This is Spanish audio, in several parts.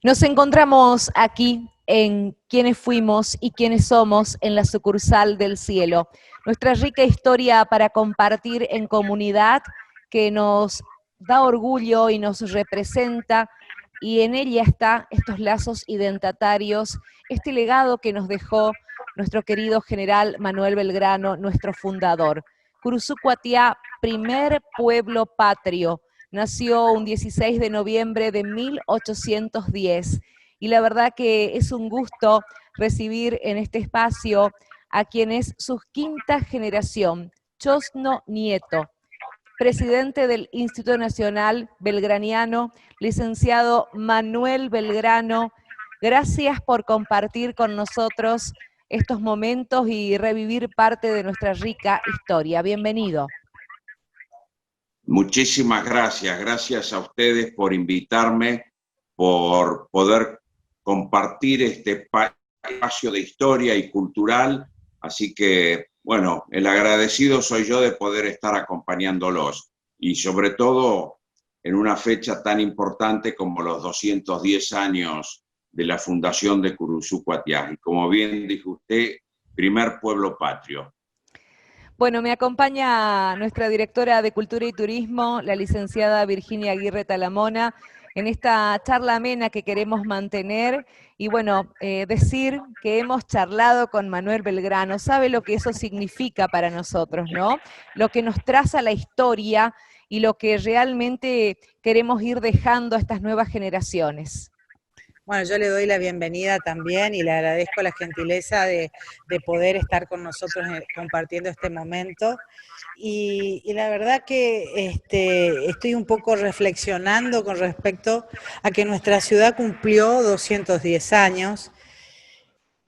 Nos encontramos aquí en Quiénes Fuimos y Quiénes Somos en la sucursal del cielo. Nuestra rica historia para compartir en comunidad que nos da orgullo y nos representa, y en ella está estos lazos identitarios, este legado que nos dejó nuestro querido general Manuel Belgrano, nuestro fundador. Curuzú Cuatiá, primer pueblo patrio. Nació un 16 de noviembre de 1810 y la verdad que es un gusto recibir en este espacio a quien es su quinta generación, Chosno Nieto, presidente del Instituto Nacional Belgraniano, licenciado Manuel Belgrano. Gracias por compartir con nosotros estos momentos y revivir parte de nuestra rica historia. Bienvenido. Muchísimas gracias. Gracias a ustedes por invitarme, por poder compartir este espacio de historia y cultural. Así que, bueno, el agradecido soy yo de poder estar acompañándolos. Y sobre todo en una fecha tan importante como los 210 años de la fundación de Curuzú Cuatiá. Y como bien dijo usted, primer pueblo patrio. Bueno, me acompaña nuestra directora de Cultura y Turismo, la licenciada Virginia Aguirre Talamona, en esta charla amena que queremos mantener. Y bueno, decir que hemos charlado con Manuel Belgrano, sabe lo que eso significa para nosotros, ¿no? Lo que nos traza la historia y lo que realmente queremos ir dejando a estas nuevas generaciones. Bueno, yo le doy la bienvenida también y le agradezco la gentileza de poder estar con nosotros compartiendo este momento. Y la verdad que estoy un poco reflexionando con respecto a que nuestra ciudad cumplió 210 años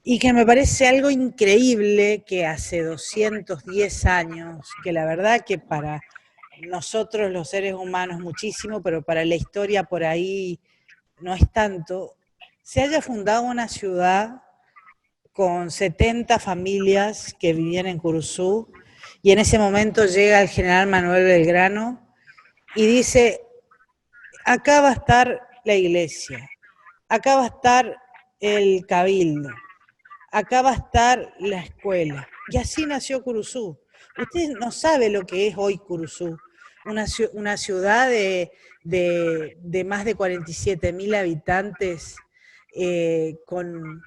y que me parece algo increíble que hace 210 años, que la verdad que para nosotros los seres humanos muchísimo, pero para la historia por ahí no es tanto, se haya fundado una ciudad con 70 familias que vivían en Curuzú, y en ese momento llega el general Manuel Belgrano y dice, acá va a estar la iglesia, acá va a estar el cabildo, acá va a estar la escuela. Y así nació Curuzú. Usted no sabe lo que es hoy Curuzú, una ciudad de más de 47.000 habitantes, con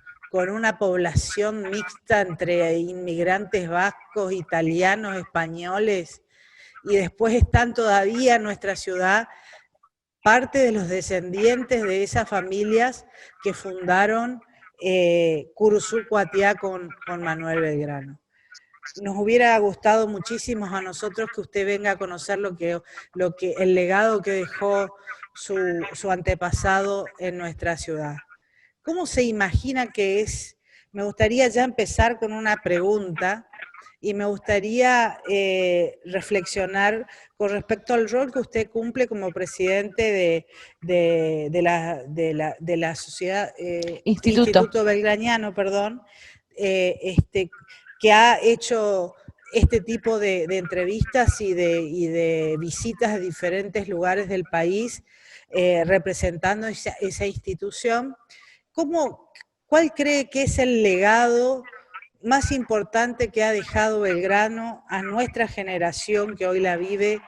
una población mixta entre inmigrantes vascos, italianos, españoles, y después están todavía en nuestra ciudad parte de los descendientes de esas familias que fundaron Curuzú Cuatiá con Manuel Belgrano. Nos hubiera gustado muchísimo a nosotros que usted venga a conocer el legado que dejó su antepasado en nuestra ciudad. ¿Cómo se imagina que es? Me gustaría ya empezar con una pregunta y me gustaría reflexionar con respecto al rol que usted cumple como presidente de la sociedad, Instituto Belgraniano, perdón, que ha hecho este tipo de entrevistas y de visitas a diferentes lugares del país, representando esa institución. ¿Cuál cree que es el legado más importante que ha dejado Belgrano a nuestra generación que hoy la vive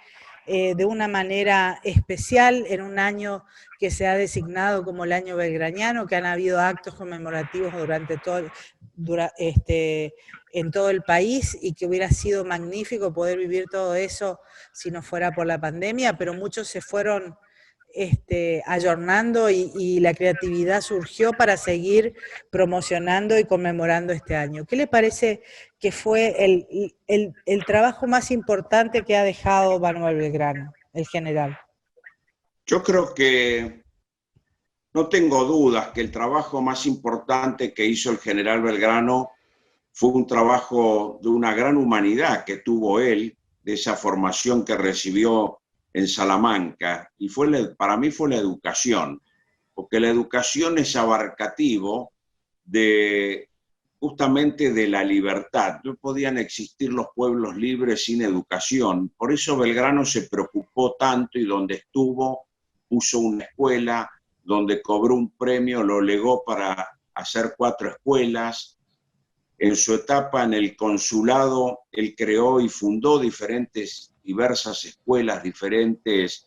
de una manera especial en un año que se ha designado como el año belgraniano, que han habido actos conmemorativos en todo el país, y que hubiera sido magnífico poder vivir todo eso si no fuera por la pandemia, pero muchos se fueron ayornando y la creatividad surgió para seguir promocionando y conmemorando este año. ¿Qué le parece que fue el trabajo más importante que ha dejado Manuel Belgrano, el general? Yo creo que No tengo dudas que el trabajo más importante que hizo el general Belgrano fue un trabajo de una gran humanidad que tuvo él, de esa formación que recibió en Salamanca, y para mí fue la educación, porque la educación es abarcativo de justamente de la libertad. No podían existir los pueblos libres sin educación. Por eso Belgrano se preocupó tanto y donde estuvo puso una escuela, donde cobró un premio, lo legó para hacer 4 escuelas. En su etapa en el consulado, él creó y fundó diversas escuelas, diferentes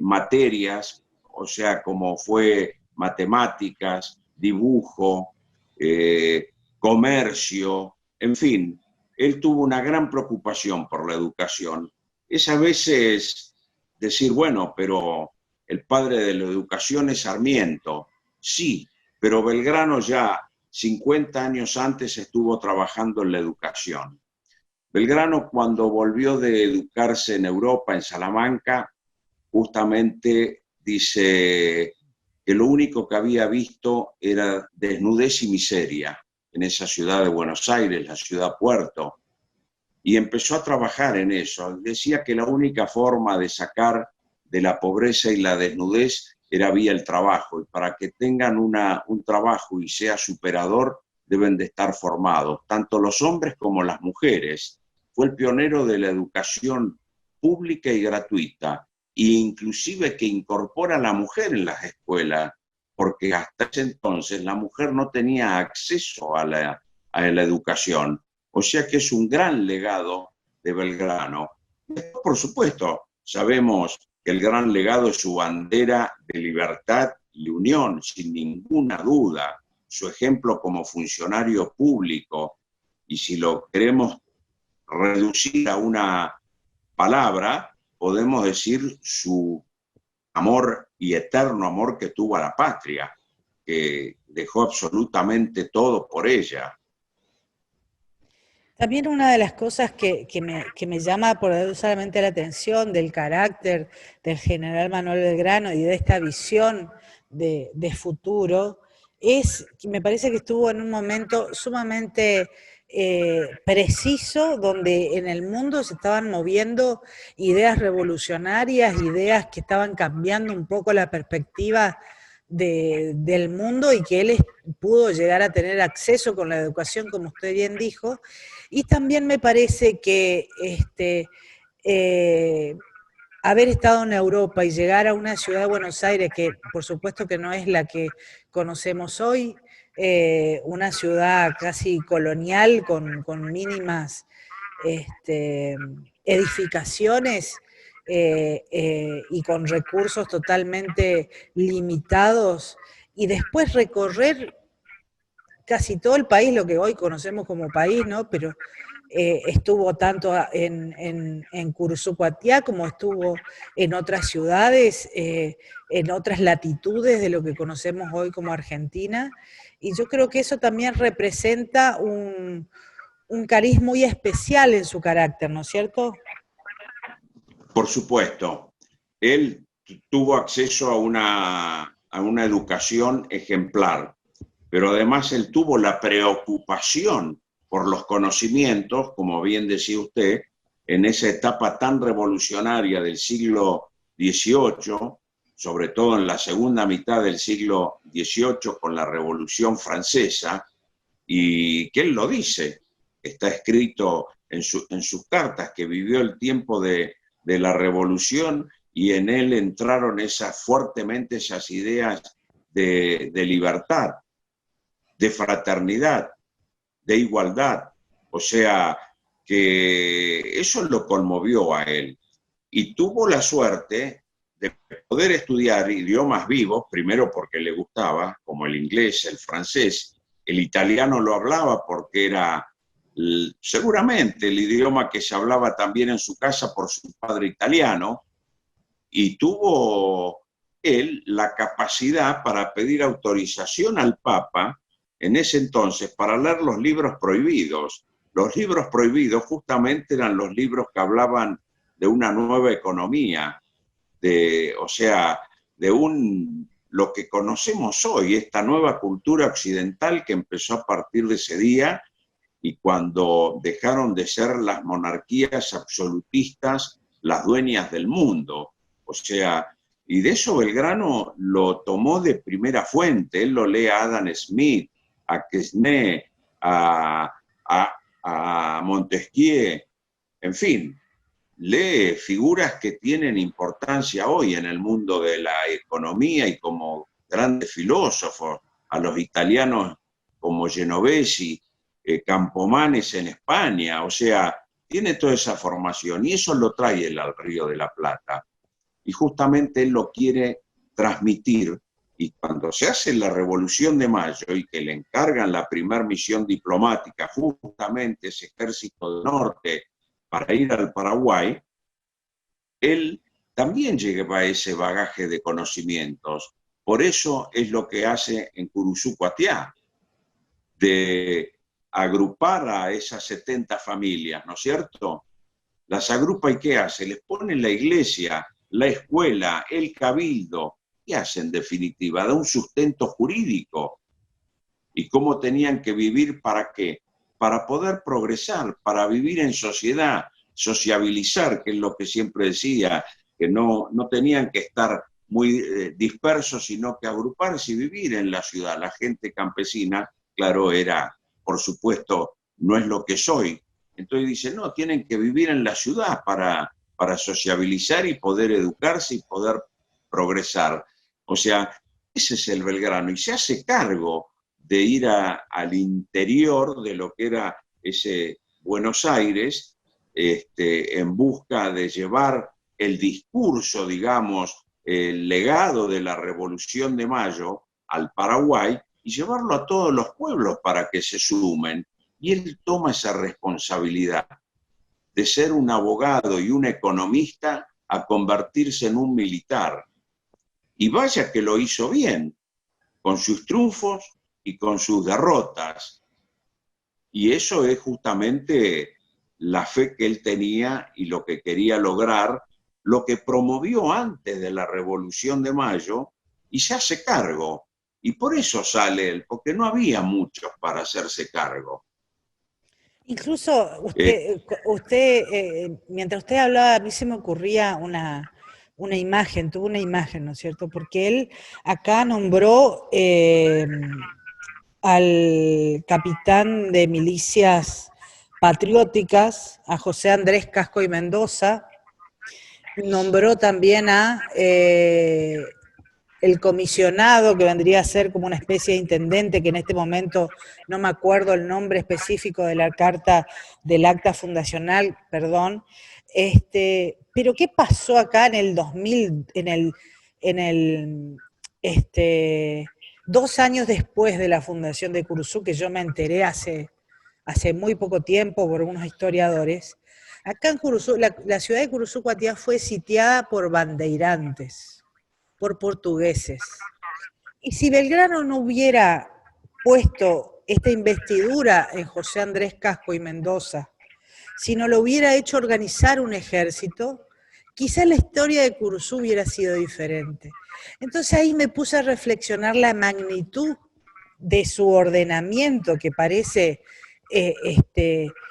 materias, o sea, como fue matemáticas, dibujo, comercio, en fin, él tuvo una gran preocupación por la educación. Es a veces decir, bueno, pero el padre de la educación es Sarmiento. Sí, pero Belgrano ya 50 años antes estuvo trabajando en la educación. Belgrano, cuando volvió de educarse en Europa, en Salamanca, justamente dice que lo único que había visto era desnudez y miseria en esa ciudad de Buenos Aires, la ciudad puerto, y empezó a trabajar en eso. Decía que la única forma de sacar de la pobreza y la desnudez era vía el trabajo, y para que tengan un trabajo y sea superador, deben de estar formados, tanto los hombres como las mujeres. Fue el pionero de la educación pública y gratuita, e inclusive que incorpora a la mujer en las escuelas, porque hasta ese entonces la mujer no tenía acceso a la educación. O sea que es un gran legado de Belgrano. Por supuesto, sabemos que el gran legado es su bandera de libertad y unión, sin ninguna duda, su ejemplo como funcionario público, y si lo queremos reducir a una palabra, podemos decir su amor y eterno amor que tuvo a la patria, que dejó absolutamente todo por ella. También una de las cosas que me llama poderosamente la atención del carácter del general Manuel Belgrano y de esta visión de futuro es que me parece que estuvo en un momento sumamente preciso, donde en el mundo se estaban moviendo ideas revolucionarias, ideas que estaban cambiando un poco la perspectiva del mundo, y que él pudo llegar a tener acceso con la educación, como usted bien dijo. Y también me parece que haber estado en Europa y llegar a una ciudad de Buenos Aires, que por supuesto que no es la que conocemos hoy, una ciudad casi colonial con mínimas edificaciones, y con recursos totalmente limitados, y después recorrer casi todo el país, lo que hoy conocemos como país, ¿no? Pero estuvo tanto en Cursucuatiá como estuvo en otras ciudades, en otras latitudes de lo que conocemos hoy como Argentina, y yo creo que eso también representa un cariz muy especial en su carácter, ¿no es cierto? Por supuesto, él tuvo acceso a una educación ejemplar, pero además él tuvo la preocupación por los conocimientos, como bien decía usted, en esa etapa tan revolucionaria del siglo XVIII, sobre todo en la segunda mitad del siglo XVIII con la Revolución Francesa, y que él lo dice, está escrito en sus cartas, que vivió el tiempo de la Revolución, y en él entraron fuertemente esas ideas de libertad, de fraternidad, de igualdad. O sea, que eso lo conmovió a él. Y tuvo la suerte de poder estudiar idiomas vivos, primero porque le gustaba, como el inglés, el francés, el italiano lo hablaba porque era seguramente el idioma que se hablaba también en su casa por su padre italiano, y tuvo él la capacidad para pedir autorización al Papa en ese entonces para leer los libros prohibidos. Los libros prohibidos justamente eran los libros que hablaban de una nueva economía, o sea, de un lo que conocemos hoy, esta nueva cultura occidental que empezó a partir de ese día y cuando dejaron de ser las monarquías absolutistas las dueñas del mundo. O sea, y de eso Belgrano lo tomó de primera fuente, él lo lee a Adam Smith, a Quesnay, a Montesquieu, en fin, lee figuras que tienen importancia hoy en el mundo de la economía y como grandes filósofos, a los italianos como Genovesi, Campomanes en España, o sea, tiene toda esa formación y eso lo trae él al Río de la Plata. Y justamente él lo quiere transmitir, y cuando se hace la Revolución de Mayo y que le encargan la primera misión diplomática, justamente ese ejército del norte, para ir al Paraguay, él también lleva ese bagaje de conocimientos. Por eso es lo que hace en Curuzú Cuatiá, de agrupar a esas 70 familias, ¿no es cierto? Las agrupa y ¿qué hace? Les pone la iglesia, la escuela, el cabildo, ¿qué hace en definitiva? Da un sustento jurídico. ¿Y cómo tenían que vivir? ¿Para qué? Para poder progresar, para vivir en sociedad, sociabilizar, que es lo que siempre decía, que no tenían que estar muy dispersos, sino que agruparse y vivir en la ciudad. La gente campesina, claro, era, por supuesto, no es lo que soy. Entonces dice, no, tienen que vivir en la ciudad para sociabilizar y poder educarse y poder progresar. O sea, ese es el Belgrano, y se hace cargo de ir al interior de lo que era ese Buenos Aires, en busca de llevar el discurso, digamos, el legado de la Revolución de Mayo al Paraguay y llevarlo a todos los pueblos para que se sumen. Y él toma esa responsabilidad de ser un abogado y un economista a convertirse en un militar. Y vaya que lo hizo bien, con sus triunfos y con sus derrotas. Y eso es justamente la fe que él tenía y lo que quería lograr, lo que promovió antes de la Revolución de Mayo, y se hace cargo. Y por eso sale él, porque no había muchos para hacerse cargo. Incluso mientras usted hablaba, a mí se me ocurría una imagen, tuvo una imagen, ¿no es cierto? Porque él acá nombró al capitán de milicias patrióticas, a José Andrés Casco y Mendoza, nombró también a el comisionado, que vendría a ser como una especie de intendente, que en este momento no me acuerdo el nombre específico de la carta del acta fundacional, perdón. Pero ¿qué pasó acá en el 2000, en el 2 años después de la fundación de Curuzú, que yo me enteré hace muy poco tiempo por unos historiadores? Acá en Curuzú, la ciudad de Curuzú Cuatiá fue sitiada por bandeirantes, por portugueses. Y si Belgrano no hubiera puesto esta investidura en José Andrés Casco y Mendoza, si no lo hubiera hecho organizar un ejército, quizás la historia de Curuzú hubiera sido diferente. Entonces ahí me puse a reflexionar la magnitud de su ordenamiento, que parece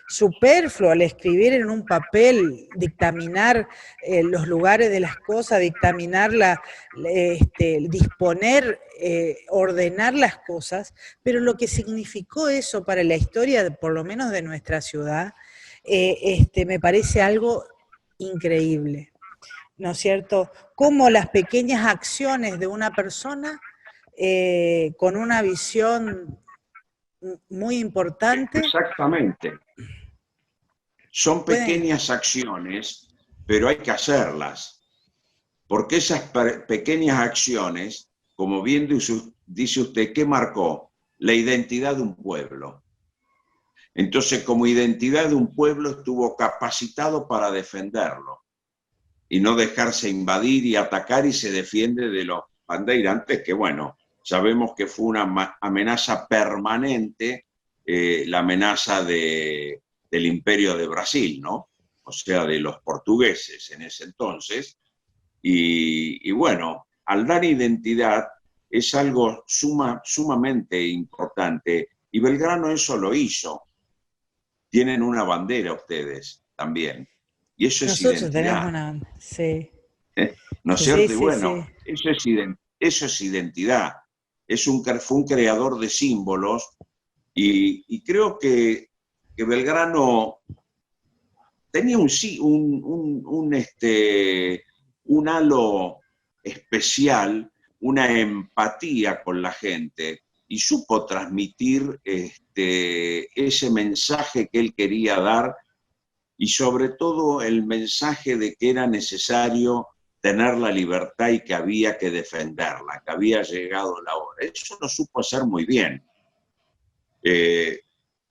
superfluo al escribir en un papel, dictaminar los lugares de las cosas, dictaminar, disponer, ordenar las cosas, pero lo que significó eso para la historia, por lo menos de nuestra ciudad, me parece algo increíble, ¿no es cierto? Cómo las pequeñas acciones de una persona con una visión muy importante. Exactamente. Son pequeñas acciones, pero hay que hacerlas. Porque esas pequeñas acciones, como bien dice usted, ¿qué marcó? La identidad de un pueblo. Entonces, como identidad de un pueblo, estuvo capacitado para defenderlo y no dejarse invadir y atacar, y se defiende de los bandeirantes, que bueno, sabemos que fue una amenaza permanente, la amenaza del Imperio de Brasil, ¿no? O sea, de los portugueses en ese entonces. Y bueno, al dar identidad, es algo sumamente importante. Y Belgrano eso lo hizo. Tienen una bandera ustedes también. Y eso es Nosotros tenemos identidad. una, sí, ¿No es sí, cierto? Y sí, bueno, sí. eso es identidad. Fue un creador de símbolos y creo que Belgrano tenía un halo especial, una empatía con la gente y supo transmitir ese mensaje que él quería dar y sobre todo el mensaje de que era necesario tener la libertad y que había que defenderla, que había llegado la hora. Eso lo supo hacer muy bien,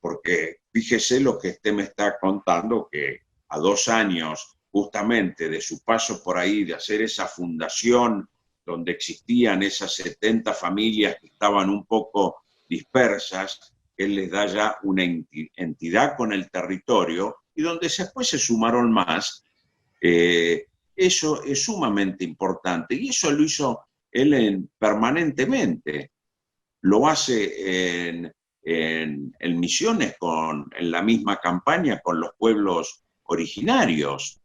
porque fíjese lo que usted me está contando, que a 2 años justamente de su paso por ahí, de hacer esa fundación donde existían esas 70 familias que estaban un poco dispersas, él les da ya una entidad con el territorio y donde después se sumaron más. Eso es sumamente importante y eso lo hizo él permanentemente. Lo hace en Misiones, en la misma campaña con los pueblos originarios,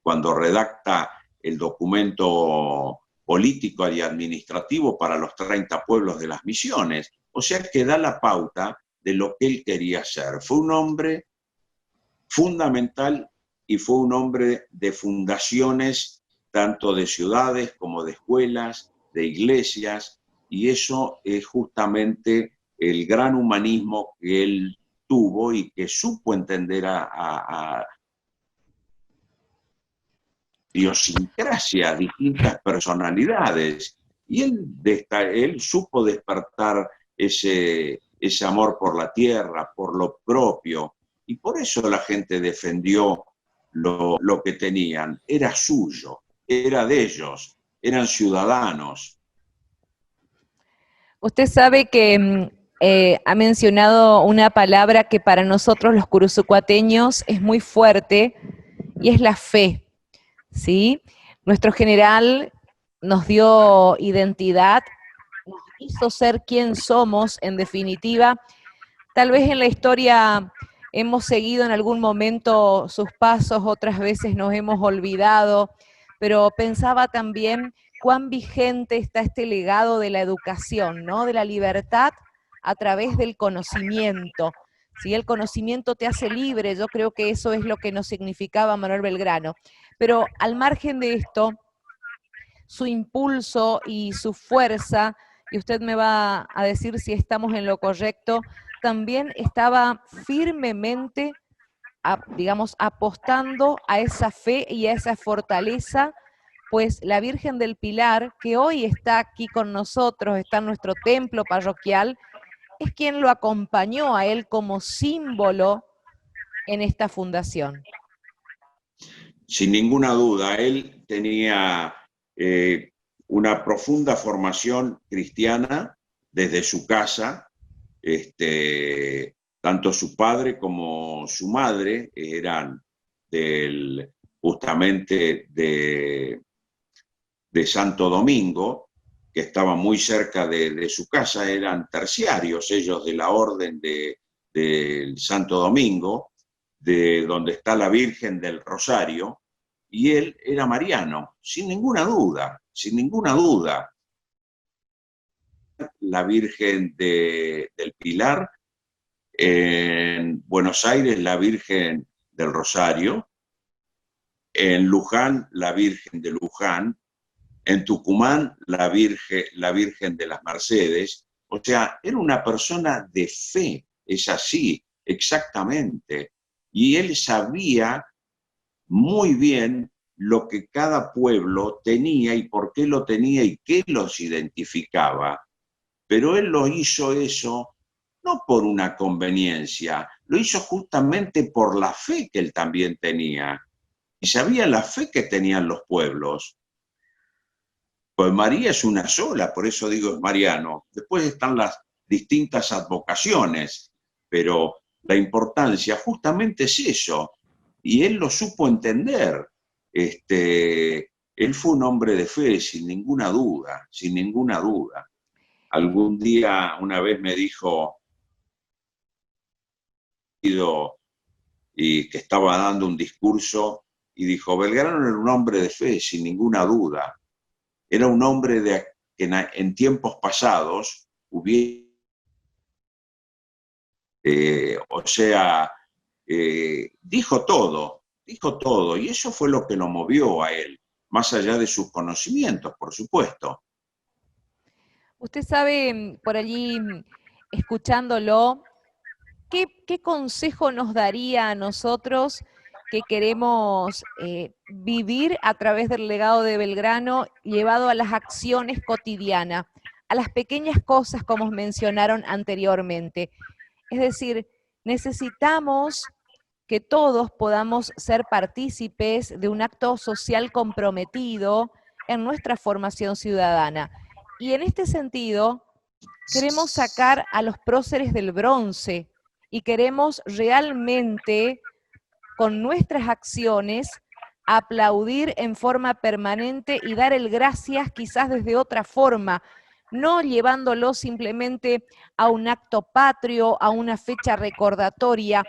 cuando redacta el documento político y administrativo para los 30 pueblos de las Misiones. O sea que da la pauta de lo que él quería hacer. Fue un hombre fundamental y fue un hombre de fundaciones, tanto de ciudades como de escuelas, de iglesias, y eso es justamente el gran humanismo que él tuvo y que supo entender a idiosincrasia, distintas personalidades. Y él supo despertar ese amor por la tierra, por lo propio, y por eso la gente defendió lo que tenían. Era suyo, era de ellos, eran ciudadanos. Usted sabe que ha mencionado una palabra que para nosotros los curuzucuateños es muy fuerte y es la fe, ¿sí? Nuestro general nos dio identidad, nos hizo ser quien somos, en definitiva. Tal vez en la historia hemos seguido en algún momento sus pasos, otras veces nos hemos olvidado, pero pensaba también cuán vigente está este legado de la educación, ¿no? De la libertad a través del conocimiento. Si el conocimiento te hace libre, yo creo que eso es lo que nos significaba Manuel Belgrano. Pero al margen de esto, su impulso y su fuerza, y usted me va a decir si estamos en lo correcto, también estaba firmemente, digamos, apostando a esa fe y a esa fortaleza, pues la Virgen del Pilar, que hoy está aquí con nosotros, está en nuestro templo parroquial, es quien lo acompañó a él como símbolo en esta fundación. Sin ninguna duda, él tenía una profunda formación cristiana desde su casa. Tanto su padre como su madre eran justamente de Santo Domingo, que estaba muy cerca de su casa, eran terciarios ellos de la orden del Santo Domingo, de donde está la Virgen del Rosario, y él era mariano, sin ninguna duda, sin ninguna duda. La Virgen del Pilar, en Buenos Aires la Virgen del Rosario, en Luján la Virgen de Luján, en Tucumán la Virgen de las Mercedes. O sea, era una persona de fe, es así, exactamente. Y él sabía muy bien lo que cada pueblo tenía y por qué lo tenía y qué los identificaba. Pero él lo hizo eso no por una conveniencia, lo hizo justamente por la fe que él también tenía. Y sabía la fe que tenían los pueblos. Pues María es una sola, por eso digo es mariano. Después están las distintas advocaciones, pero la importancia justamente es eso. Y él lo supo entender. Él fue un hombre de fe, sin ninguna duda, sin ninguna duda. algún día, una vez me dijo, y que estaba dando un discurso, y dijo, Belgrano era un hombre de fe, sin ninguna duda. Era un hombre que en tiempos pasados hubiera, o sea, dijo todo, y eso fue lo que lo movió a él, más allá de sus conocimientos, por supuesto. Usted sabe, por allí, escuchándolo, ¿qué consejo nos daría a nosotros que queremos vivir a través del legado de Belgrano llevado a las acciones cotidianas, a las pequeñas cosas como mencionaron anteriormente? Es decir, necesitamos que todos podamos ser partícipes de un acto social comprometido en nuestra formación ciudadana. Y en este sentido, queremos sacar a los próceres del bronce y queremos realmente, con nuestras acciones, aplaudir en forma permanente y dar el gracias quizás desde otra forma, no llevándolo simplemente a un acto patrio, a una fecha recordatoria,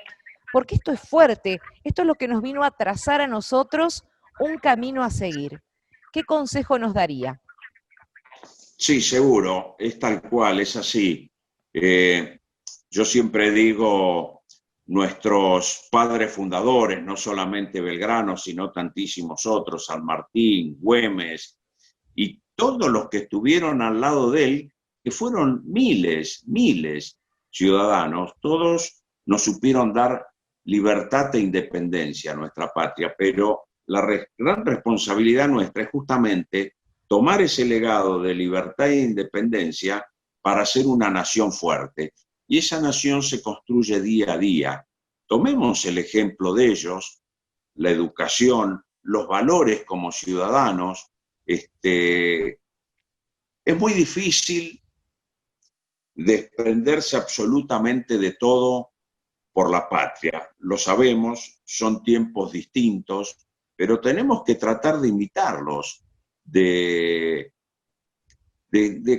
porque esto es fuerte, esto es lo que nos vino a trazar a nosotros un camino a seguir. ¿Qué consejo nos daría? Sí, seguro, es tal cual, es así. Yo siempre digo, nuestros padres fundadores, no solamente Belgrano, sino tantísimos otros, San Martín, Güemes, y todos los que estuvieron al lado de él, que fueron miles ciudadanos, todos nos supieron dar libertad e independencia a nuestra patria, pero la gran responsabilidad nuestra es justamente tomar ese legado de libertad e independencia para ser una nación fuerte. Y esa nación se construye día a día. Tomemos el ejemplo de ellos, la educación, los valores como ciudadanos. Es muy difícil desprenderse absolutamente de todo por la patria. Lo sabemos, son tiempos distintos, pero tenemos que tratar de imitarlos, de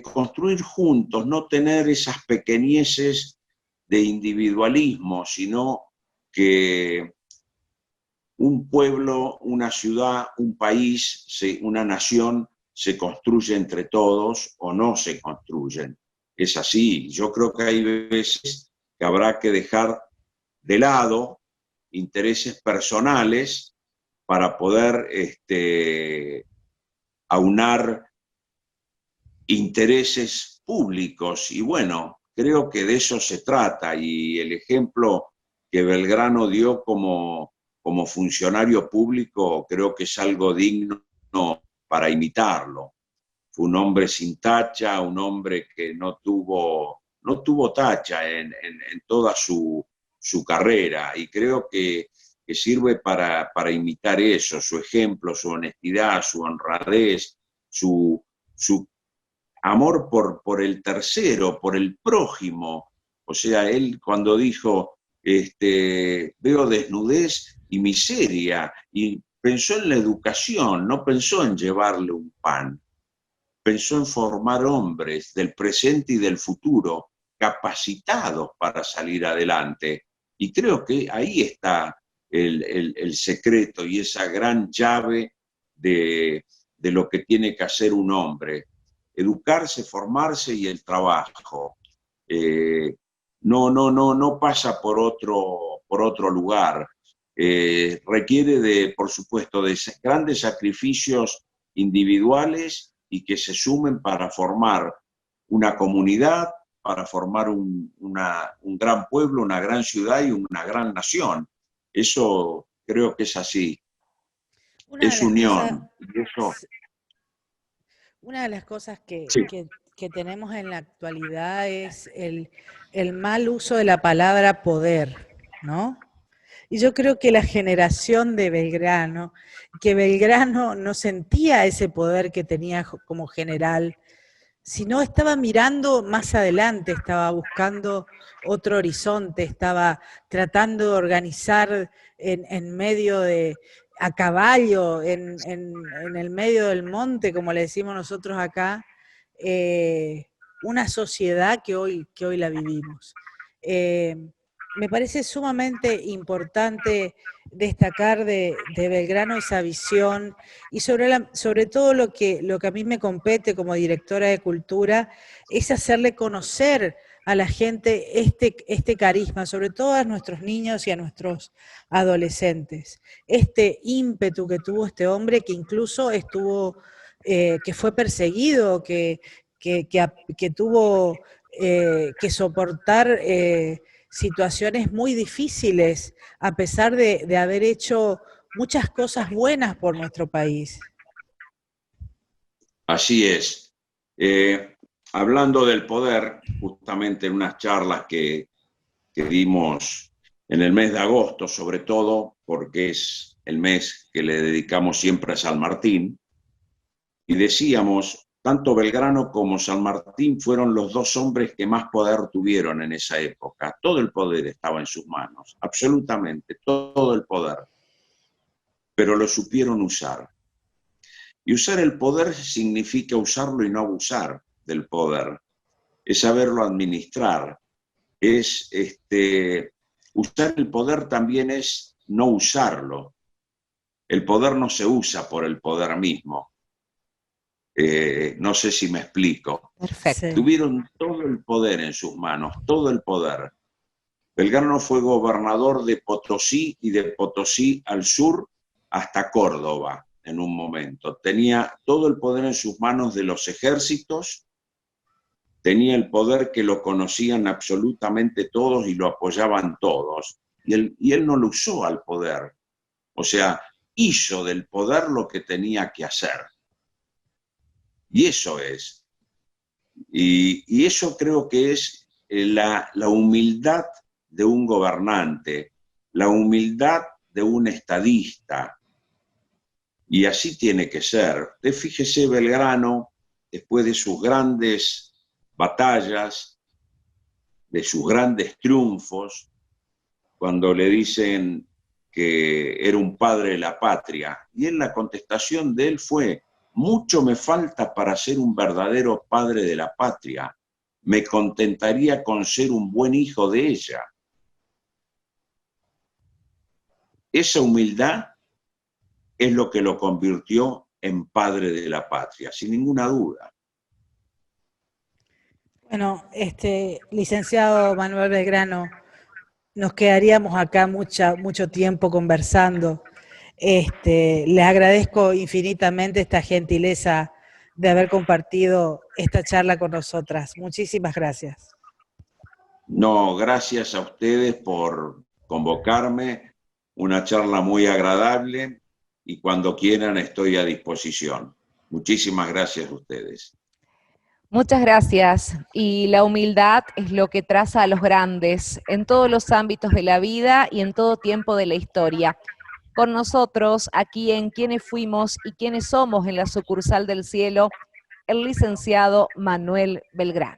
construir juntos, no tener esas pequeñeces de individualismo, sino que un pueblo, una ciudad, un país, una nación se construye entre todos o no se construyen. Es así. Yo creo que hay veces que habrá que dejar de lado intereses personales para poder aunar intereses públicos. Y bueno, creo que de eso se trata. Y el ejemplo que Belgrano dio como funcionario público creo que es algo digno para imitarlo. Fue un hombre sin tacha, un hombre que no tuvo tacha en toda su carrera, y creo que sirve para imitar eso, su ejemplo, su honestidad, su honradez, su amor por el tercero, por el prójimo. O sea, él cuando dijo, veo desnudez y miseria, y pensó en la educación, no pensó en llevarle un pan, pensó en formar hombres del presente y del futuro, capacitados para salir adelante. Y creo que ahí está el secreto y esa gran llave de lo que tiene que hacer un hombre: educarse, formarse y el trabajo. No pasa por otro lugar. Requiere por supuesto, de grandes sacrificios individuales y que se sumen para formar una comunidad, para formar un gran pueblo, una gran ciudad y una gran nación. Eso creo que es así. Una de Es las cosas, unión. Y eso, una de las cosas sí. que tenemos en la actualidad es el mal uso de la palabra poder, ¿no? Y yo creo que la generación de Belgrano, que Belgrano no sentía ese poder que tenía como general, sino estaba mirando más adelante, estaba buscando otro horizonte, estaba tratando de organizar en medio de, a caballo, en el medio del monte, como le decimos nosotros acá, una sociedad que hoy la vivimos. Me parece sumamente importante destacar de Belgrano esa visión y sobre todo lo que a mí me compete como directora de cultura es hacerle conocer a la gente este carisma, sobre todo a nuestros niños y a nuestros adolescentes. Este ímpetu que tuvo este hombre, que incluso estuvo, que fue perseguido, que tuvo que soportar situaciones muy difíciles, a pesar de haber hecho muchas cosas buenas por nuestro país. Así es. Hablando del poder, justamente en unas charlas que dimos en el mes de agosto, sobre todo porque es el mes que le dedicamos siempre a San Martín, y decíamos, tanto Belgrano como San Martín fueron los dos hombres que más poder tuvieron en esa época. Todo el poder estaba en sus manos, absolutamente, todo el poder. Pero lo supieron usar. Y usar el poder significa usarlo y no abusar del poder. Es saberlo administrar. Usar el poder también es no usarlo. El poder no se usa por el poder mismo. No sé si me explico. Perfecto. Sí. Tuvieron todo el poder en sus manos, todo el poder. Belgrano fue gobernador de Potosí y de Potosí al sur hasta Córdoba en un momento. Tenía todo el poder en sus manos de los ejércitos, tenía el poder que lo conocían absolutamente todos y lo apoyaban todos. Y él no lo usó al poder. O sea, hizo del poder lo que tenía que hacer. Y eso es. Y eso creo que es la humildad de un gobernante, la humildad de un estadista. Y así tiene que ser. Usted fíjese, Belgrano, después de sus grandes batallas, de sus grandes triunfos, cuando le dicen que era un padre de la patria, y en la contestación de él fue: mucho me falta para ser un verdadero padre de la patria. Me contentaría con ser un buen hijo de ella. Esa humildad es lo que lo convirtió en padre de la patria, sin ninguna duda. Bueno, licenciado Manuel Belgrano, nos quedaríamos acá mucho tiempo conversando. Les agradezco infinitamente esta gentileza de haber compartido esta charla con nosotras. Muchísimas gracias. No, gracias a ustedes por convocarme, una charla muy agradable y cuando quieran estoy a disposición. Muchísimas gracias a ustedes. Muchas gracias. Y la humildad es lo que traza a los grandes en todos los ámbitos de la vida y en todo tiempo de la historia. Con nosotros, aquí en Quiénes Fuimos y Quiénes Somos en la sucursal del cielo, el licenciado Manuel Belgrano.